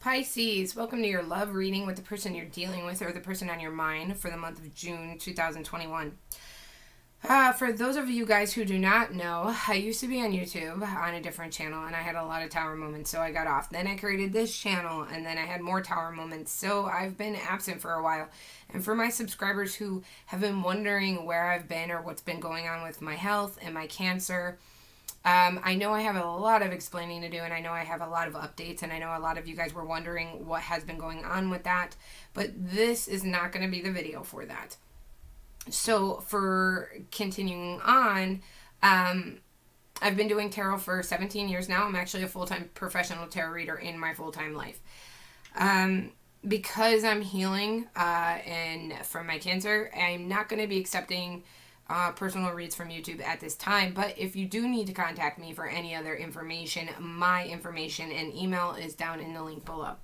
Pisces, welcome to your love reading with the person you're dealing with or the person on your mind for the month of June 2021. For those of you guys who do not know, I used to be on YouTube on a different channel and I had a lot of tower moments, so I got off. Then I created this channel and then I had more tower moments, so I've been absent for a while. And for my subscribers who have been wondering where I've been or what's been going on with my health and my cancer, I know I have a lot of explaining to do, and I know I have a lot of updates, and I know a lot of you guys were wondering what has been going on with that, but this is not going to be the video for that. So for continuing on, I've been doing tarot for 17 years now. I'm actually a full-time professional tarot reader in my full-time life. Because I'm healing and from my cancer, I'm not going to be accepting personal reads from YouTube at this time, but if you do need to contact me for any other information, my information and email is down in the link below.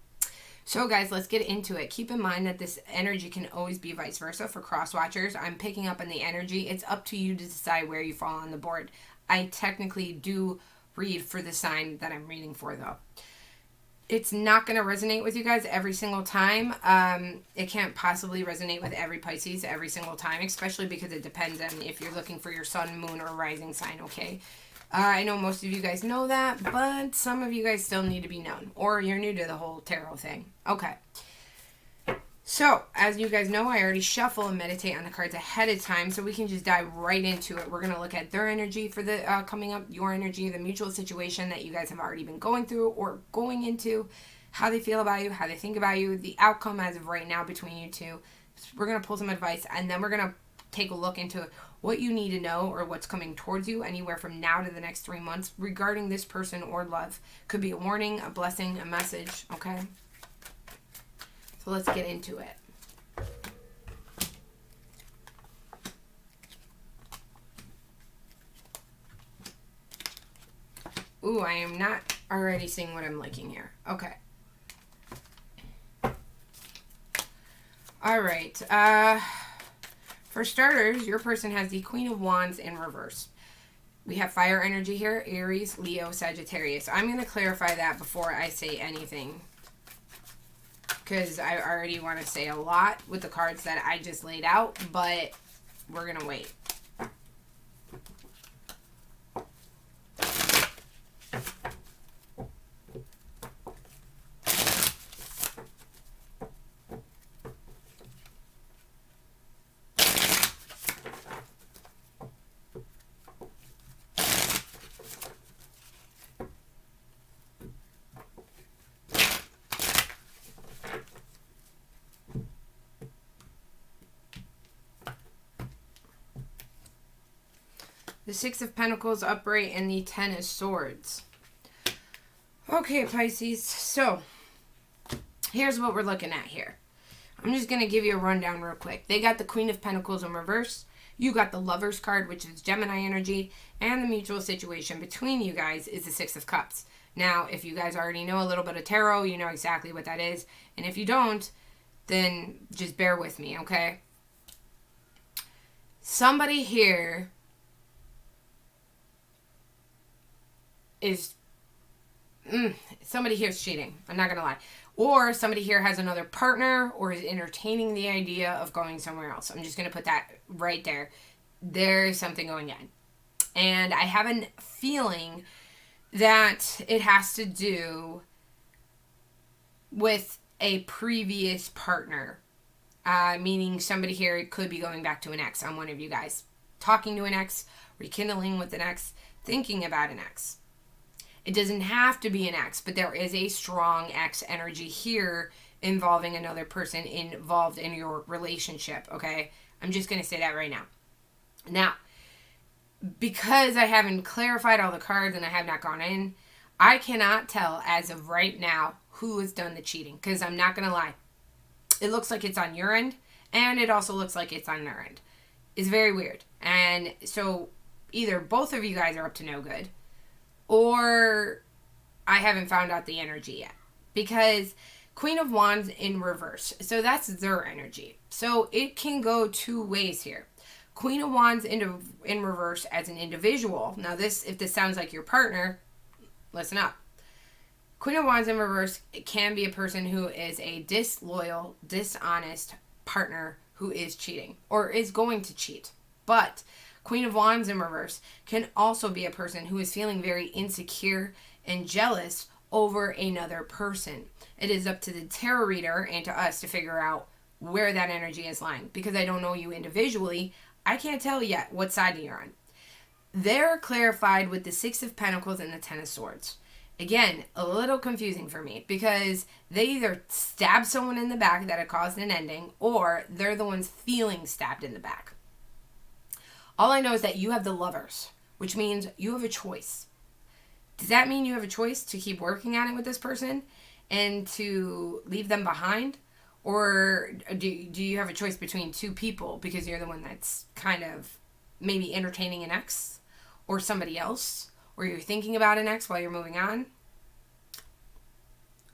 So guys, let's get into it. Keep in mind that this energy can always be vice versa for cross watchers. I'm picking up on the energy. It's up to you to decide where you fall on the board. I technically do read for the sign that I'm reading for, though. It's not going to resonate with you guys every single time. It can't possibly resonate with every Pisces every single time, especially because it depends on if you're looking for your sun, moon, or rising sign, okay? I know most of you guys know that, but some of you guys still need to be known, or you're new to the whole tarot thing. Okay. So, as you guys know, I already shuffle and meditate on the cards ahead of time, so we can just dive right into it. We're going to look at their energy for the coming up, your energy, the mutual situation that you guys have already been going through or going into, how they feel about you, how they think about you, the outcome as of right now between you two. We're going to pull some advice, and then we're going to take a look into what you need to know or what's coming towards you anywhere from now to the next 3 months regarding this person or love. Could be a warning, a blessing, a message, okay? So let's get into it. Ooh, I am not already seeing what I'm liking here. Okay. All right. For starters, your person has the Queen of Wands in reverse. We have fire energy here, Aries, Leo, Sagittarius. I'm going to clarify that before I say anything, because I already want to say a lot with the cards that I just laid out, but we're going to wait. The Six of Pentacles upright and the Ten of Swords. Okay, Pisces. So, here's what we're looking at here. I'm just going to give you a rundown real quick. They got the Queen of Pentacles in reverse. You got the Lovers card, which is Gemini energy. And the mutual situation between you guys is the Six of Cups. Now, if you guys already know a little bit of tarot, you know exactly what that is. And if you don't, then just bear with me, okay? Somebody here is somebody here is cheating. I'm not gonna lie. Or somebody here has another partner or is entertaining the idea of going somewhere else. I'm just gonna put that right there. There's something going on, and I have a feeling that it has to do with a previous partner, meaning somebody here could be going back to an ex on one of you guys, talking to an ex, rekindling with an ex, thinking about an ex. It doesn't have to be an ex, but there is a strong ex energy here involving another person involved in your relationship, okay? I'm just going to say that right now. Now, because I haven't clarified all the cards and I have not gone in, I cannot tell as of right now who has done the cheating, because I'm not going to lie. It looks like it's on your end, and it also looks like it's on their end. It's very weird. And so either both of you guys are up to no good, or I haven't found out the energy yet. Because Queen of Wands in reverse. So that's their energy. So it can go two ways here. Queen of Wands in reverse as an individual. Now this, if this sounds like your partner, listen up. Queen of Wands in reverse can be a person who is a disloyal, dishonest partner who is cheating or is going to cheat. But Queen of Wands in reverse can also be a person who is feeling very insecure and jealous over another person. It is up to the tarot reader and to us to figure out where that energy is lying. Because I don't know you individually, I can't tell yet what side you're on. They're clarified with the Six of Pentacles and the Ten of Swords. Again, a little confusing for me because they either stab someone in the back that had caused an ending, or they're the ones feeling stabbed in the back. All I know is that you have the Lovers, which means you have a choice. Does that mean you have a choice to keep working on it with this person and to leave them behind? Or do you have a choice between two people because you're the one that's kind of maybe entertaining an ex or somebody else? Or you're thinking about an ex while you're moving on?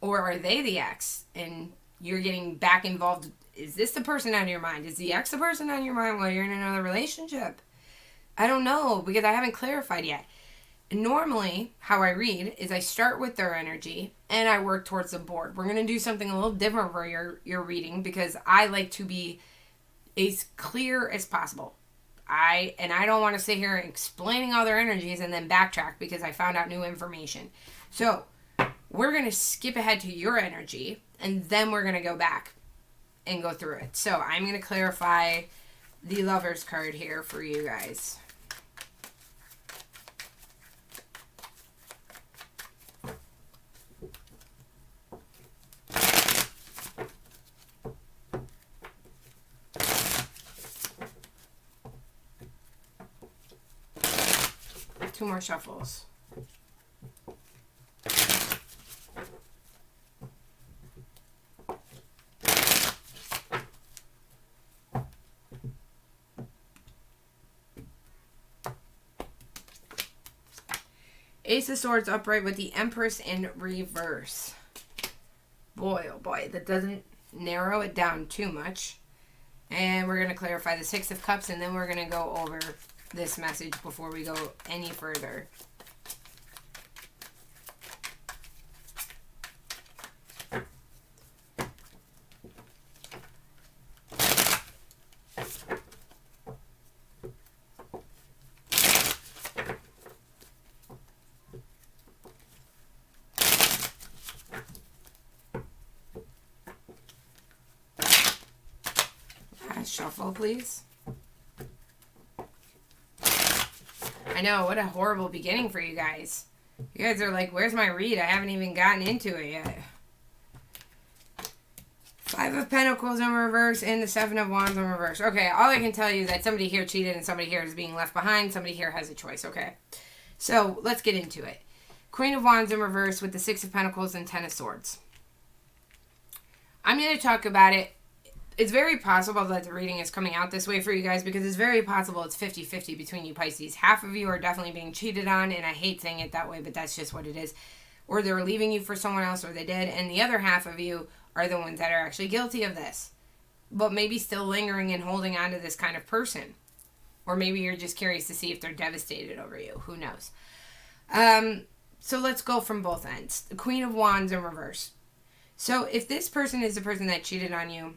Or are they the ex and you're getting back involved? Is this the person on your mind? Is the ex the person on your mind while you're in another relationship? I don't know because I haven't clarified yet. Normally, how I read is I start with their energy and I work towards the board. We're going to do something a little different for your reading because I like to be as clear as possible. I don't want to sit here explaining all their energies and then backtrack because I found out new information. So we're going to skip ahead to your energy and then we're going to go back and go through it. So I'm going to clarify the Lovers card here for you guys. Two more shuffles. Ace of Swords upright with the Empress in reverse. Boy, oh boy, that doesn't narrow it down too much. And we're going to clarify the Six of Cups and then we're going to go over this message before we go any further. Shuffle, please. I know, what a horrible beginning for you guys. You guys are like, where's my read? I haven't even gotten into it yet. Five of Pentacles in reverse and the Seven of Wands in reverse. Okay, all I can tell you is that somebody here cheated and somebody here is being left behind. Somebody here has a choice, okay? So, let's get into it. Queen of Wands in reverse with the Six of Pentacles and Ten of Swords. I'm going to talk about it. It's very possible that the reading is coming out this way for you guys because it's very possible it's 50-50 between you Pisces. Half of you are definitely being cheated on, and I hate saying it that way, but that's just what it is. Or they're leaving you for someone else, or they did, and the other half of you are the ones that are actually guilty of this, but maybe still lingering and holding on to this kind of person. Or maybe you're just curious to see if they're devastated over you. Who knows? So let's go from both ends. The Queen of Wands in reverse. So if this person is the person that cheated on you,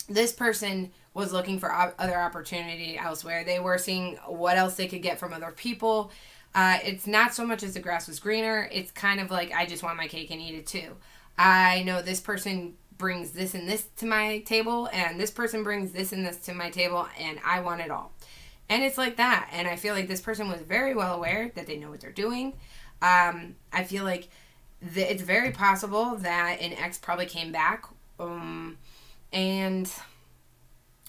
this person was looking for other opportunity elsewhere. They were seeing what else they could get from other people. It's not so much as the grass was greener. It's kind of like, I just want my cake and eat it too. I know this person brings this and this to my table, and this person brings this and this to my table, and I want it all. And it's like that. And I feel like this person was very well aware that they know what they're doing. I feel like it's very possible that an ex probably came back, and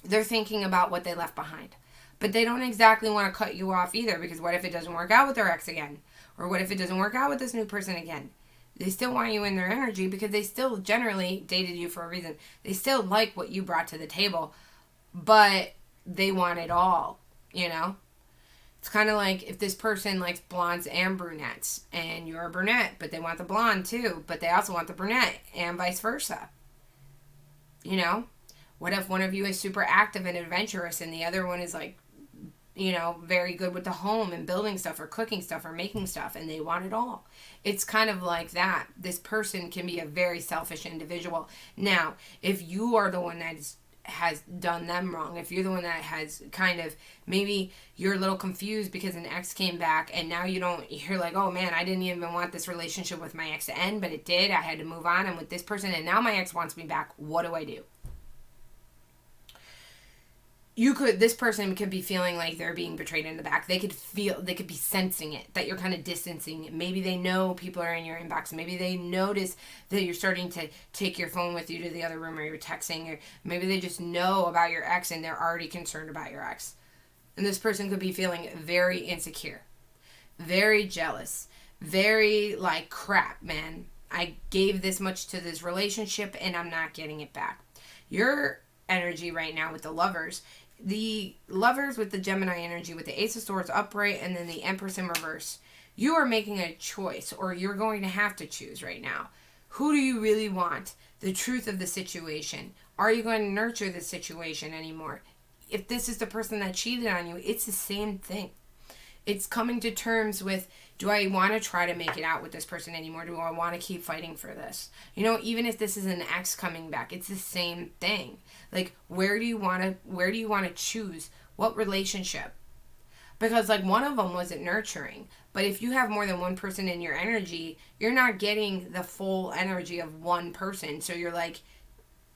they're thinking about what they left behind. But they don't exactly want to cut you off either, because what if it doesn't work out with their ex again? Or what if it doesn't work out with this new person again? They still want you in their energy because they still generally dated you for a reason. They still like what you brought to the table, but they want it all, you know? It's kind of like if this person likes blondes and brunettes, and you're a brunette, but they want the blonde too, but they also want the brunette, and vice versa. You know? What if one of you is super active and adventurous and the other one is like very good with the home and building stuff or cooking stuff or making stuff, and they want it all. It's kind of like that. This person can be a very selfish individual. Now, if you are the one that has done them wrong, if you're the one that has kind of, maybe you're a little confused because an ex came back and now you're like, oh man, I didn't even want this relationship with my ex to end, but it did. I had to move on. I'm with this person and now my ex wants me back. What do I do? This person could be feeling like they're being betrayed in the back. They could be sensing it, that you're kind of distancing. Maybe they know people are in your inbox. Maybe they notice that you're starting to take your phone with you to the other room, or you're texting, or maybe they just know about your ex and they're already concerned about your ex. And this person could be feeling very insecure, very jealous, very like, crap, man. I gave this much to this relationship and I'm not getting it back. Your energy right now with the lovers with the Gemini energy, with the Ace of Swords upright and then the Empress in reverse, you are making a choice, or you're going to have to choose right now. Who do you really want? The truth of the situation. Are you going to nurture the situation anymore? If this is the person that cheated on you, it's the same thing. It's coming to terms with, do I want to try to make it out with this person anymore? Do I want to keep fighting for this? Even if this is an ex coming back, it's the same thing. Like, where do you want to choose? What relationship? Because like, one of them wasn't nurturing. But if you have more than one person in your energy, you're not getting the full energy of one person. So you're like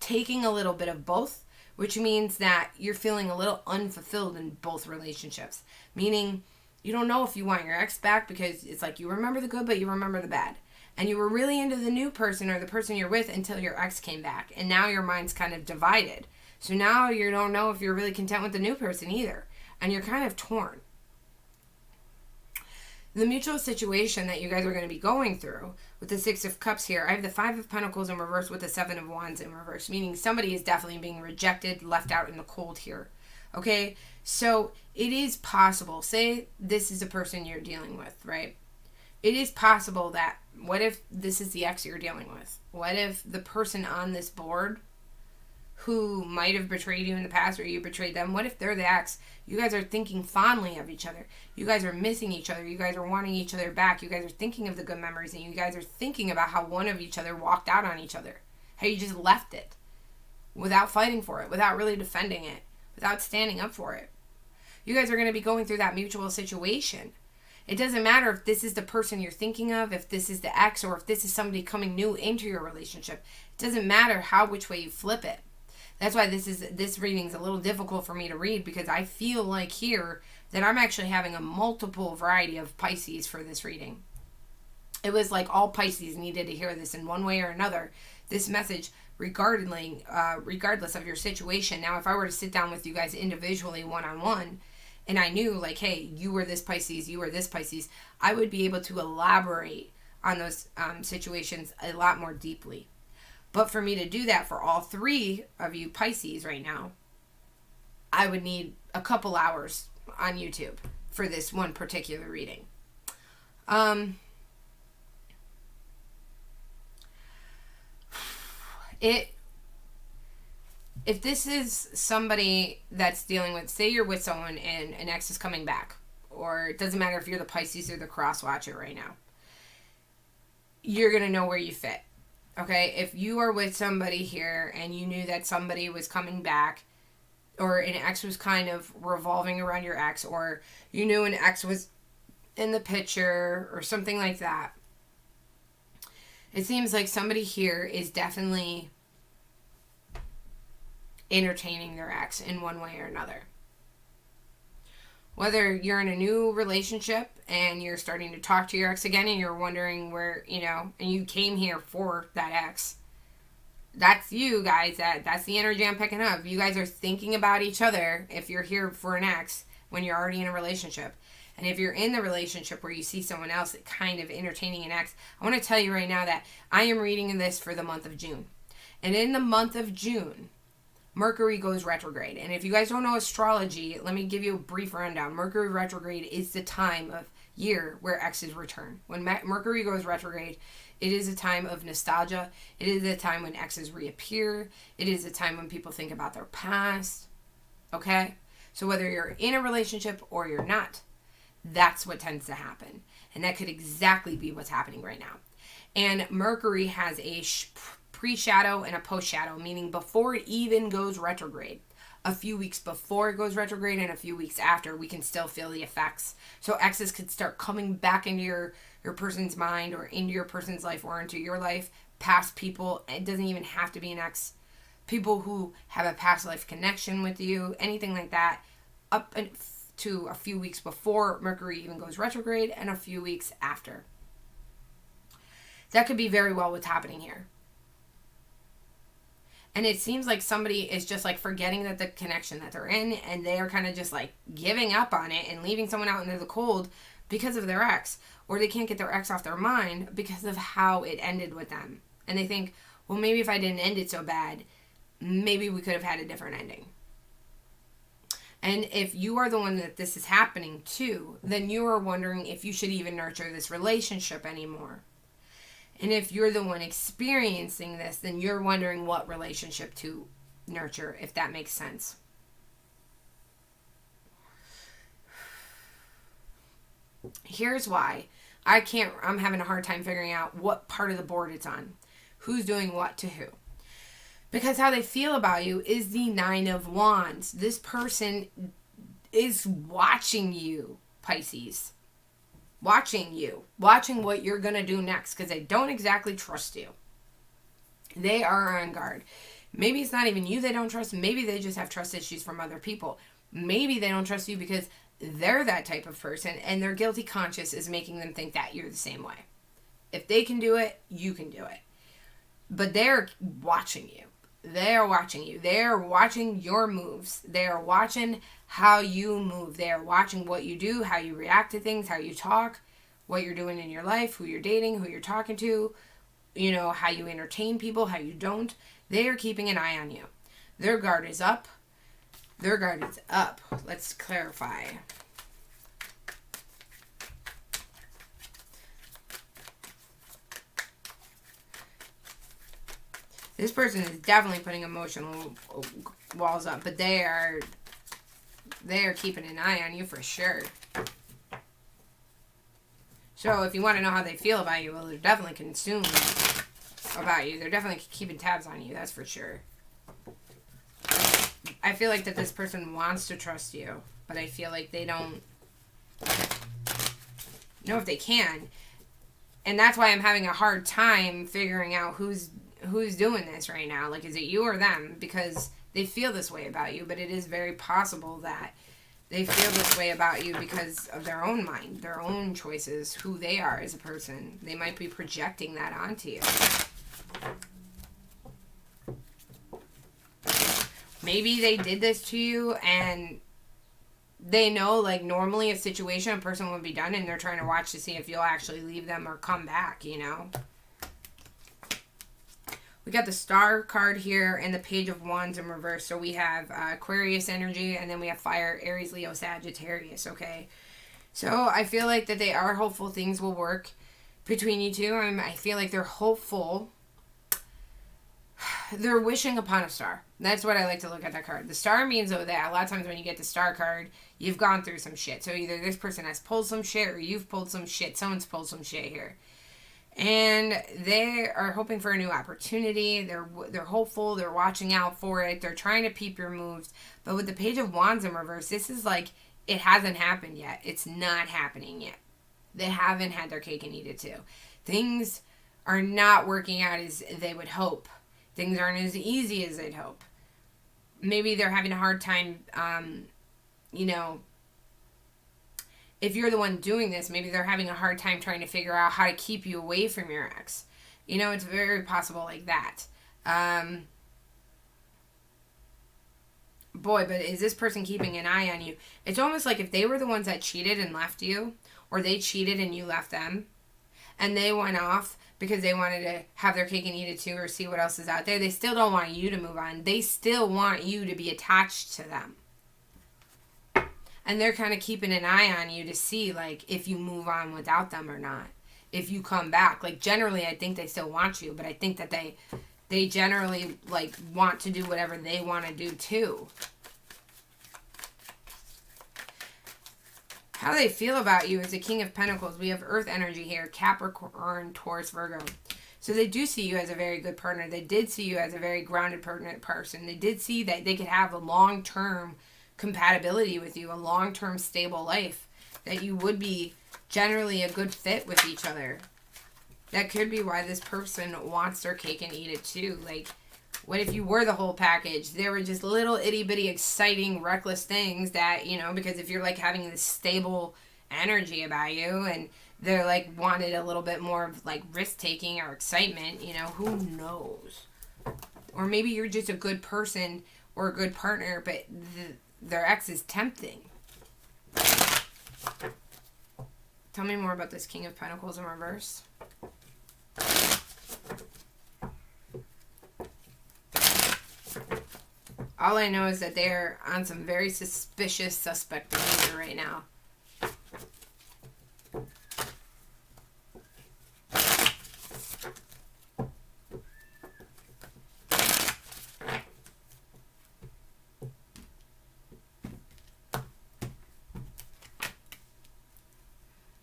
taking a little bit of both, which means that you're feeling a little unfulfilled in both relationships. Meaning, you don't know if you want your ex back, because it's like you remember the good, but you remember the bad. And you were really into the new person or the person you're with until your ex came back. And now your mind's kind of divided. So now you don't know if you're really content with the new person either. And you're kind of torn. The mutual situation that you guys are going to be going through with the Six of Cups here, I have the Five of Pentacles in reverse with the Seven of Wands in reverse. Meaning somebody is definitely being rejected, left out in the cold here. Okay, so it is possible, say this is a person you're dealing with, right? It is possible that, what if this is the ex you're dealing with? What if the person on this board who might have betrayed you in the past, or you betrayed them, what if they're the ex? You guys are thinking fondly of each other. You guys are missing each other. You guys are wanting each other back. You guys are thinking of the good memories, and you guys are thinking about how one of each other walked out on each other. How you just left it without fighting for it, without really defending it, without standing up for it. You guys are going to be going through that mutual situation. It doesn't matter if this is the person you're thinking of, if this is the ex, or if this is somebody coming new into your relationship. It doesn't matter which way you flip it. That's why this reading's a little difficult for me to read, because I feel like here that I'm actually having a multiple variety of Pisces for this reading. It was like all Pisces needed to hear this in one way or another. This message, regardless of your situation. Now, if I were to sit down with you guys individually, one-on-one, and I knew like, hey, you were this Pisces, you were this Pisces, I would be able to elaborate on those situations a lot more deeply. But for me to do that for all three of you Pisces right now, I would need a couple hours on YouTube for this one particular reading. If this is somebody that's dealing with, say you're with someone and an ex is coming back, or it doesn't matter if you're the Pisces or the cross watcher right now, you're going to know where you fit. Okay, if you are with somebody here and you knew that somebody was coming back, or an ex was kind of revolving around your ex, or you knew an ex was in the picture or something like that, it seems like somebody here is definitely entertaining their ex in one way or another. Whether you're in a new relationship and you're starting to talk to your ex again and you're wondering where, and you came here for that ex. That's you guys. That's the energy I'm picking up. You guys are thinking about each other if you're here for an ex when you're already in a relationship. And if you're in the relationship where you see someone else kind of entertaining an ex, I want to tell you right now that I am reading this for the month of June. And in the month of June, Mercury goes retrograde. And if you guys don't know astrology, let me give you a brief rundown. Mercury retrograde is the time of year where exes return. When Mercury goes retrograde, it is a time of nostalgia. It is a time when exes reappear. It is a time when people think about their past. Okay? So whether you're in a relationship or you're not, that's what tends to happen. And that could exactly be what's happening right now. And Mercury has a pre-shadow and a post-shadow, meaning before it even goes retrograde. A few weeks before it goes retrograde and a few weeks after, we can still feel the effects. So exes could start coming back into your person's mind or into your person's life or into your life. Past people, it doesn't even have to be an ex. People who have a past life connection with you, anything like that, up to a few weeks before Mercury even goes retrograde and a few weeks after. That could be very well what's happening here. And it seems like somebody is just like forgetting that the connection that they're in, and they are kind of just like giving up on it and leaving someone out into the cold because of their ex, or they can't get their ex off their mind because of how it ended with them. And they think, well, maybe if I didn't end it so bad, maybe we could have had a different ending. And if you are the one that this is happening to, then you are wondering if you should even nurture this relationship anymore. And if you're the one experiencing this, then you're wondering what relationship to nurture, if that makes sense. Here's why. I'm having a hard time figuring out what part of the board it's on. Who's doing what to who. Because how they feel about you is the Nine of Wands. This person is watching you, Pisces. Watching you. Watching what you're going to do next, because they don't exactly trust you. They are on guard. Maybe it's not even you they don't trust. Maybe they just have trust issues from other people. Maybe they don't trust you because they're that type of person and their guilty conscience is making them think that you're the same way. If they can do it, you can do it. But they're watching you. They are watching you. They are watching your moves. They are watching how you move. They are watching what you do, how you react to things, how you talk, what you're doing in your life, who you're dating, who you're talking to, you know, how you entertain people, how you don't. They are keeping an eye on you. Their guard is up. Their guard is up. Let's clarify. This person is definitely putting emotional walls up, but they are keeping an eye on you for sure. So if you want to know how they feel about you, well, they're definitely consumed about you. They're definitely keeping tabs on you, that's for sure. I feel like that this person wants to trust you, but I feel like they don't know if they can. And that's why I'm having a hard time figuring out who's doing this right now. Like, is it you or them? Because they feel this way about you, but it is very possible that they feel this way about you because of their own mind, their own choices, who they are as a person. They might be projecting that onto you. Maybe they did this to you and they know, like, normally a situation, a person would be done and they're trying to watch to see if you'll actually leave them or come back, you know? We got the Star card here and the Page of Wands in reverse. So we have Aquarius energy and then we have Fire, Aries, Leo, Sagittarius, okay? So I feel like that they are hopeful things will work between you two. I feel like they're hopeful. They're wishing upon a star. That's what I like to look at that card. The Star means, though, that a lot of times when you get the Star card, you've gone through some shit. So either this person has pulled some shit or you've pulled some shit. Someone's pulled some shit here. And they are hoping for a new opportunity. They're hopeful. They're watching out for it. They're trying to peep your moves. But with the Page of Wands in reverse, this is like, it hasn't happened yet. It's not happening yet. They haven't had their cake and eat it too. Things are not working out as they would hope. Things aren't as easy as they'd hope. Maybe they're having a hard time, you know, if you're the one doing this, maybe they're having a hard time trying to figure out how to keep you away from your ex. You know, it's very possible like that. Boy, but is this person keeping an eye on you? It's almost like if they were the ones that cheated and left you, or they cheated and you left them, and they went off because they wanted to have their cake and eat it too, or see what else is out there, they still don't want you to move on. They still want you to be attached to them. And they're kind of keeping an eye on you to see, like, if you move on without them or not. If you come back. Like, generally, I think they still want you. But I think that they generally, like, want to do whatever they want to do, too. How they feel about you is the King of Pentacles. We have Earth energy here. Capricorn, Taurus, Virgo. So they do see you as a very good partner. They did see you as a very grounded person. They did see that they could have a long-term compatibility with you, a long-term stable life, that you would be generally a good fit with each other. That could be why this person wants their cake and eat it too. Like, what if you were the whole package? There were just little itty-bitty exciting, reckless things that, you know, because if you're like having this stable energy about you and they're like wanted a little bit more of like risk-taking or excitement, you know, who knows? Or maybe you're just a good person or a good partner, but their ex is tempting. Tell me more about this King of Pentacles in reverse. All I know is that they're on some very suspicious, suspect behavior right now.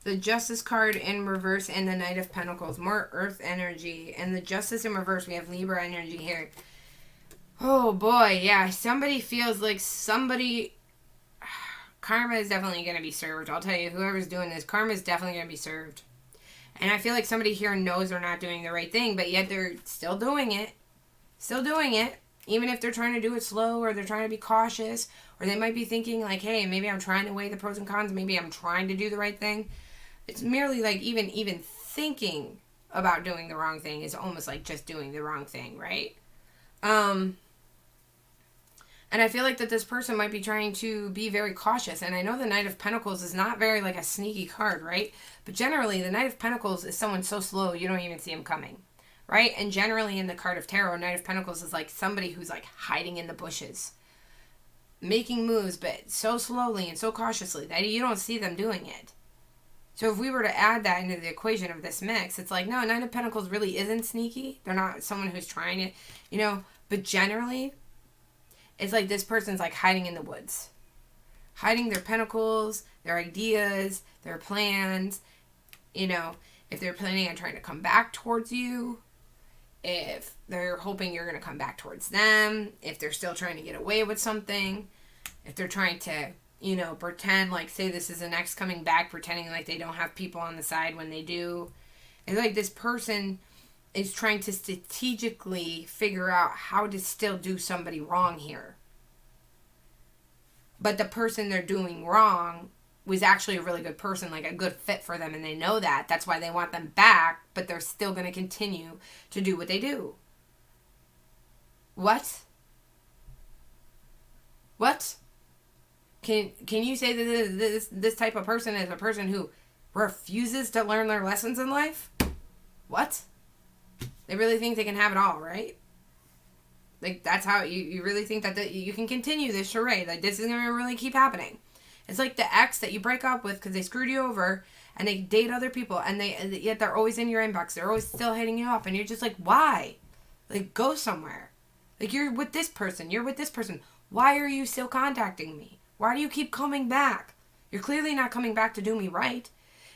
The Justice card in reverse and the Knight of Pentacles. More Earth energy. And the Justice in reverse, we have Libra energy here. Oh boy, yeah. Somebody feels like karma is definitely going to be served. I'll tell you, whoever's doing this, karma is definitely going to be served. And I feel like somebody here knows they're not doing the right thing, but yet they're still doing it. Still doing it. Even if they're trying to do it slow or they're trying to be cautious. Or they might be thinking like, hey, maybe I'm trying to weigh the pros and cons. Maybe I'm trying to do the right thing. It's merely like even thinking about doing the wrong thing is almost like just doing the wrong thing, right? And I feel like that this person might be trying to be very cautious. And I know the Knight of Pentacles is not very like a sneaky card, right? But generally, the Knight of Pentacles is someone so slow you don't even see him coming, right? And generally in the card of tarot, Knight of Pentacles is like somebody who's like hiding in the bushes, making moves, but so slowly and so cautiously that you don't see them doing it. So if we were to add that into the equation of this mix, it's like, no, Knight of Pentacles really isn't sneaky. They're not someone who's trying to, you know, but generally, it's like this person's like hiding in the woods. Hiding their pentacles, their ideas, their plans. You know, if they're planning on trying to come back towards you, if they're hoping you're going to come back towards them, if they're still trying to get away with something, if they're trying to, you know, pretend like, say this is an ex coming back, pretending like they don't have people on the side when they do. It's like this person is trying to strategically figure out how to still do somebody wrong here. But the person they're doing wrong was actually a really good person, like a good fit for them, and they know that. That's why they want them back, but they're still going to continue to do what they do. What? What? Can you say that this type of person is a person who refuses to learn their lessons in life? What? They really think they can have it all, right? Like, that's how you really think that you can continue this charade. Like, this is going to really keep happening. It's like the ex that you break up with because they screwed you over and they date other people and yet they're always in your inbox. They're always still hitting you up and you're just like, why? Like, go somewhere. Like, you're with this person. You're with this person. Why are you still contacting me? Why do you keep coming back? You're clearly not coming back to do me right.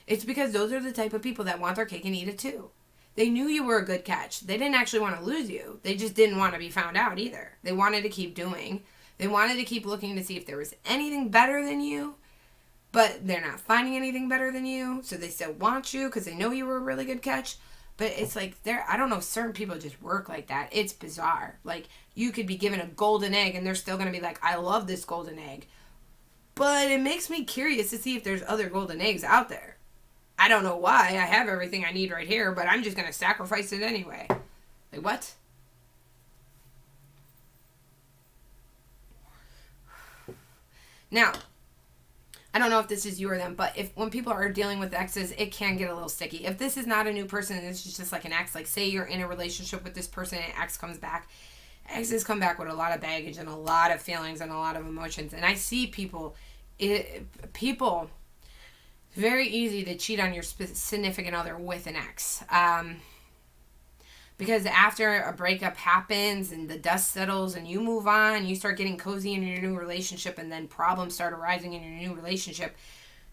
It's because those are the type of people that want their cake and eat it too. They knew you were a good catch. They didn't actually want to lose you. They just didn't want to be found out either. They wanted to keep doing. They wanted to keep looking to see if there was anything better than you, but they're not finding anything better than you, so they still want you because they know you were a really good catch. But it's like, I don't know, certain people just work like that. It's bizarre. Like, you could be given a golden egg and they're still going to be like, I love this golden egg. But it makes me curious to see if there's other golden eggs out there. I don't know why. I have everything I need right here, but I'm just going to sacrifice it anyway. Like, what? Now, I don't know if this is you or them, but when people are dealing with exes, it can get a little sticky. If this is not a new person and this is just like an ex, like say you're in a relationship with this person and ex comes back, exes come back with a lot of baggage and a lot of feelings and a lot of emotions. And I see people, very easy to cheat on your significant other with an ex. Because after a breakup happens and the dust settles and you move on, you start getting cozy in your new relationship and then problems start arising in your new relationship,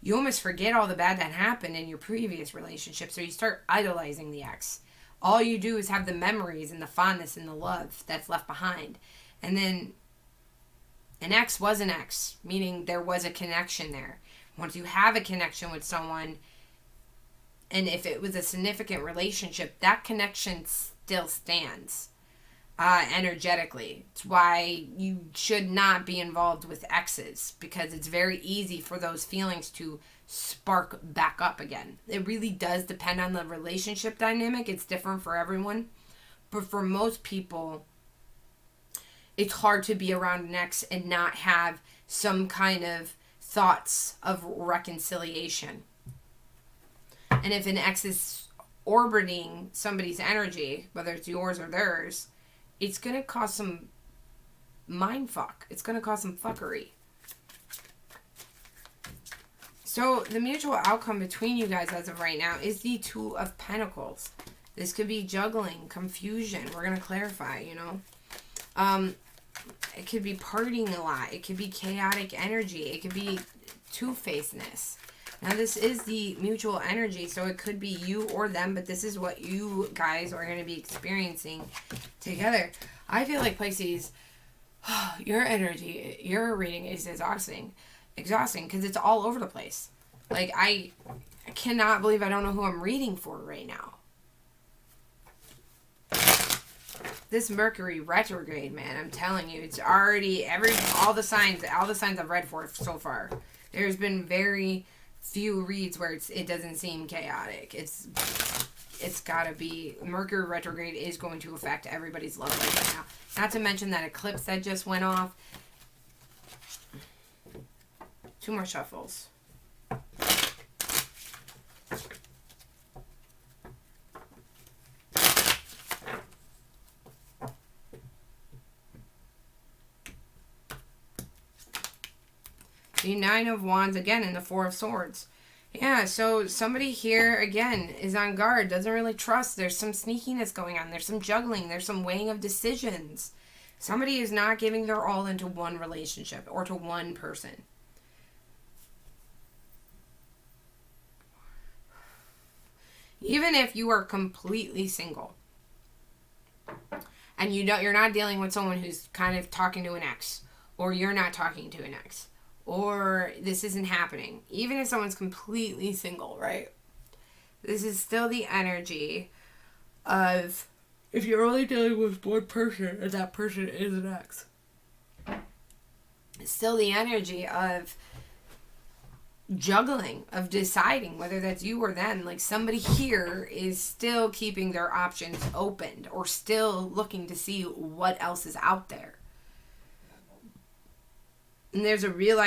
you almost forget all the bad that happened in your previous relationship. So you start idolizing the ex. All you do is have the memories and the fondness and the love that's left behind. And then an ex was an ex, meaning there was a connection there. Once you have a connection with someone, and if it was a significant relationship, that connection still stands energetically. It's why you should not be involved with exes, because it's very easy for those feelings to spark back up again. It really does depend on the relationship dynamic. It's different for everyone. But for most people, it's hard to be around an ex and not have some kind of thoughts of reconciliation. And if an ex is orbiting somebody's energy, whether it's yours or theirs, it's going to cause some mind fuck. It's going to cause some fuckery. So the mutual outcome between you guys as of right now is the Two of Pentacles. This could be juggling, confusion. We're going to clarify, you know. It could be partying a lot. It could be chaotic energy. It could be two-facedness. Now, this is the mutual energy, so it could be you or them, but this is what you guys are going to be experiencing together. I feel like, Pisces, your energy, your reading is exhausting because it's all over the place. Like, I cannot believe I don't know who I'm reading for right now. This Mercury retrograde, man, I'm telling you, it's already all the signs I've read for so far. There's been very few reads where it doesn't seem chaotic. It's gotta be. Mercury retrograde is going to affect everybody's love life right now. Not to mention that eclipse that just went off. 2 more shuffles. The 9 of Wands again and the 4 of Swords. Yeah, so somebody here, again, is on guard, doesn't really trust. There's some sneakiness going on. There's some juggling. There's some weighing of decisions. Somebody is not giving their all into one relationship or to one person. Even if you are completely single and you're not dealing with someone who's kind of talking to an ex, or you're not talking to an ex, or this isn't happening, even if someone's completely single, right? This is still the energy of, if you're only dealing with one person and that person is an ex, it's still the energy of juggling, of deciding whether that's you or them. Like, somebody here is still keeping their options open or still looking to see what else is out there. And there's a real